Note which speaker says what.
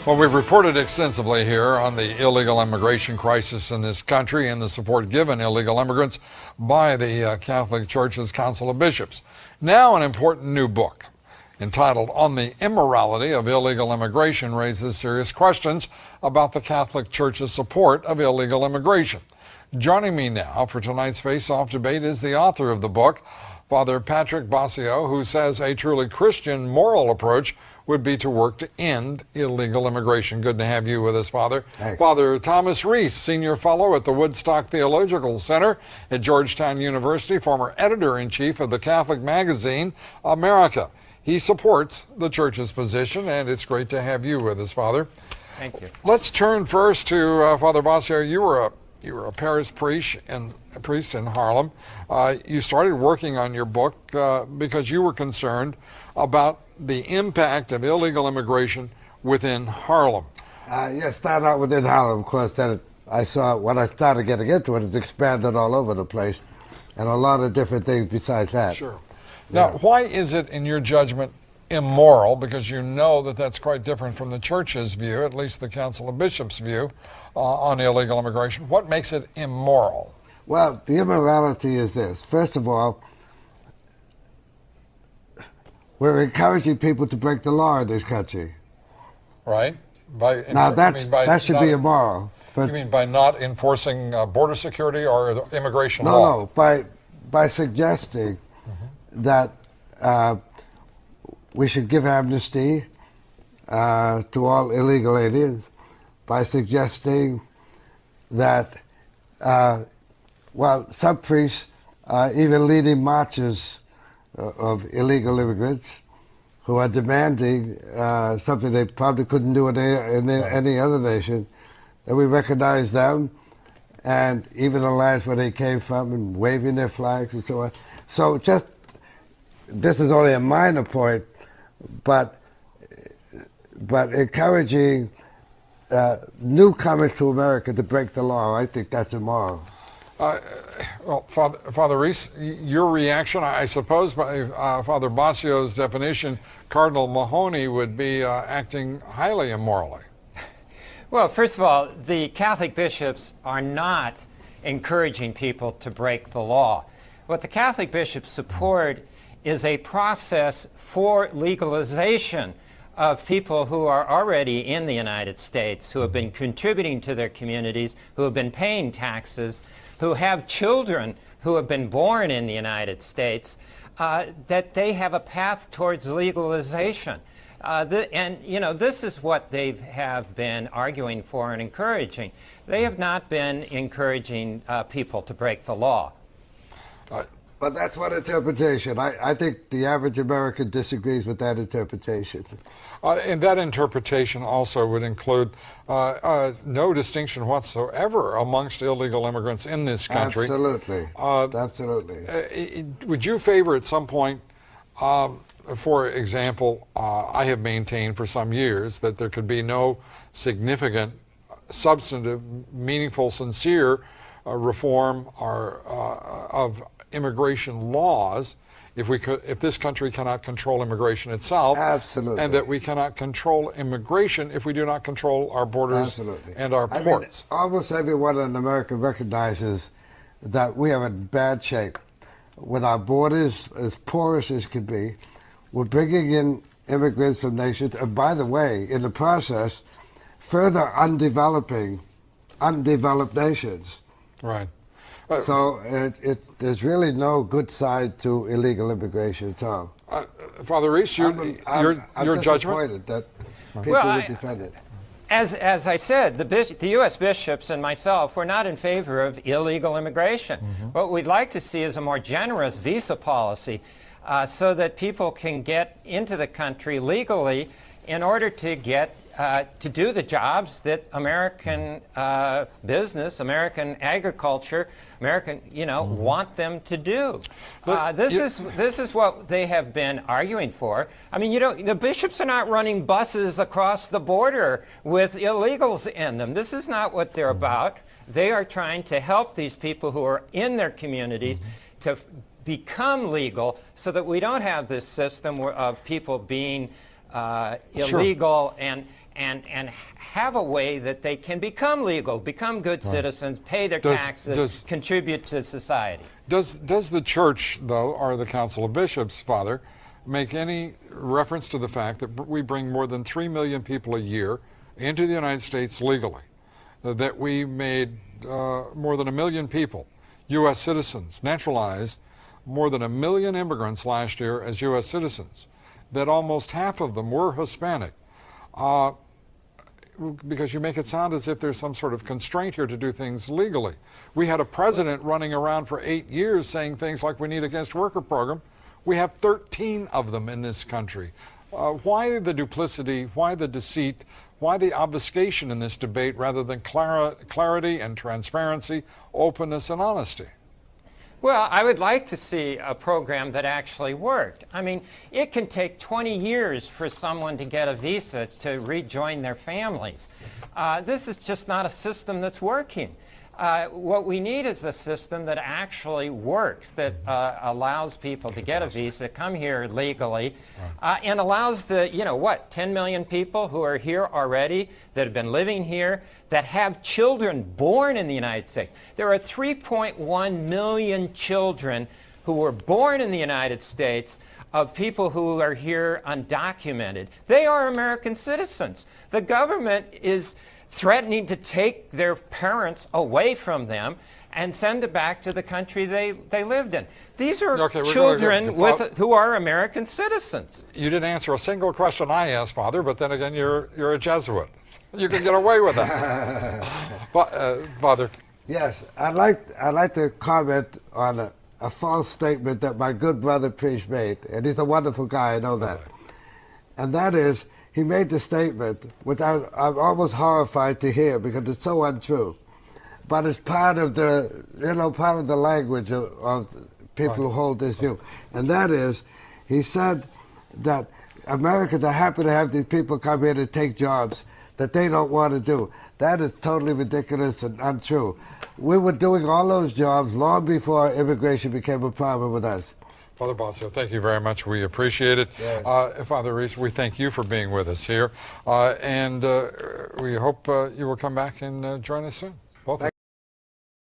Speaker 1: Well, we've reported extensively here on the illegal immigration crisis in this country and the support given illegal immigrants by the Catholic Church's Council of Bishops. Now, an important new book entitled On the Immorality of Illegal Immigration raises serious questions about the Catholic Church's support of illegal immigration. Joining me now for tonight's face-off debate is the author of the book, Father Patrick Basio, who says a truly Christian moral approach would be to work to end illegal immigration. Good to have you with us, Father.
Speaker 2: Thanks.
Speaker 1: Father Thomas Reese, Senior Fellow at the Woodstock Theological Center at Georgetown University, former editor-in-chief of the Catholic magazine, America. He supports the Church's position, and it's great to have you with us, Father.
Speaker 3: Thank you.
Speaker 1: Let's turn first to Father Basio. You were a parish priest in Harlem. You started working on your book because you were concerned about the impact of illegal immigration within Harlem.
Speaker 2: Yes, start out within Harlem, of course. Then I saw when I started getting into it, it's expanded all over the place, and a lot of different things besides that.
Speaker 1: Sure. Now, why is it, in your judgment, immoral? Because you know that that's quite different from the Church's view, at least the Council of Bishops' view, on illegal immigration. What makes it immoral?
Speaker 2: Well, the immorality is this. First of all, we're encouraging people to break the law in this country.
Speaker 1: Right.
Speaker 2: Now, that should be immoral.
Speaker 1: You mean by not enforcing border security or the immigration
Speaker 2: law?
Speaker 1: No,
Speaker 2: by suggesting that we should give amnesty to all illegal aliens, by suggesting that, some priests even leading marches of illegal immigrants who are demanding something they probably couldn't do in any other nation, that we recognize them and even the lands where they came from and waving their flags and so on. So this is only a minor point, but encouraging newcomers to America to break the law, I think that's immoral.
Speaker 1: Well, Father Reese, your reaction, I suppose, by Father Basio's definition, Cardinal Mahoney would be acting highly immorally.
Speaker 3: Well, first of all, the Catholic bishops are not encouraging people to break the law. What the Catholic bishops support is a process for legalization of people who are already in the United States, who have been contributing to their communities, who have been paying taxes, who have children who have been born in the United States, that they have a path towards legalization. This is what they have been arguing for and encouraging. They have not been encouraging people to break the law.
Speaker 2: But that's one interpretation. I think the average American disagrees with that interpretation.
Speaker 1: And that interpretation also would include no distinction whatsoever amongst illegal immigrants in this country.
Speaker 2: Absolutely. Absolutely.
Speaker 1: Would you favor at some point, for example, I have maintained for some years that there could be no significant, substantive, meaningful, sincere reform of immigration laws if this country cannot control immigration itself.
Speaker 2: Absolutely.
Speaker 1: And that we cannot control immigration if we do not control our borders
Speaker 2: Absolutely.
Speaker 1: And our ports.
Speaker 2: I mean, almost everyone in America recognizes that we are in bad shape. With our borders as porous as can be, we're bringing in immigrants from nations, and by the way, in the process, further undeveloped nations.
Speaker 1: Right.
Speaker 2: So there's really no good side to illegal immigration at all.
Speaker 1: Father Reese, your
Speaker 2: I'm
Speaker 1: judgment?
Speaker 2: That people would defend it.
Speaker 3: As I said, the U.S. bishops and myself, we're not in favor of illegal immigration. What we'd like to see is a more generous visa policy so that people can get into the country legally in order to get to do the jobs that American business, American agriculture, American, want them to do. This is what they have been arguing for. I mean, the bishops are not running buses across the border with illegals in them. This is not what they're about. They are trying to help these people who are in their communities to become legal so that we don't have this system of people being illegal and have a way that they can become legal, become good citizens, pay their taxes, contribute to society.
Speaker 1: Does the church, though, or the Council of Bishops, Father, make any reference to the fact that we bring more than 3 million people a year into the United States legally, that we made more than 1 million people U.S. citizens, naturalized more than 1 million immigrants last year as U.S. citizens, that almost half of them were Hispanic? Because you make it sound as if there's some sort of constraint here to do things legally. We had a president running around for 8 years saying things like we need a guest worker program. We have 13 of them in this country. Why the duplicity? Why the deceit? Why the obfuscation in this debate rather than clarity and transparency, openness and honesty?
Speaker 3: Well, I would like to see a program that actually worked. I mean, it can take 20 years for someone to get a visa to rejoin their families. This is just not a system that's working. What we need is a system that actually works, that allows people to get a visa, come here legally, and allows the, 10 million people who are here already, that have been living here, that have children born in the United States. There are 3.1 million children who were born in the United States of people who are here undocumented. They are American citizens. The government is threatening to take their parents away from them and send them back to the country they lived in. These are children who are American citizens.
Speaker 1: You didn't answer a single question I asked, Father, but then again, you're a Jesuit. You can get away with that. Father.
Speaker 2: Yes, I'd like to comment on a false statement that my good brother Priest made, and he's a wonderful guy, I know that. And that is, he made the statement, which I'm almost horrified to hear because it's so untrue. But it's part of the, part of the language of people who hold this view. And that is, he said that Americans are happy to have these people come here to take jobs that they don't want to do. That is totally ridiculous and untrue. We were doing all those jobs long before immigration became a problem with us.
Speaker 1: Father Bossio, thank you very much. We appreciate it. Yes. Father Reese, we thank you for being with us here. And we hope you will come back and join us soon. Both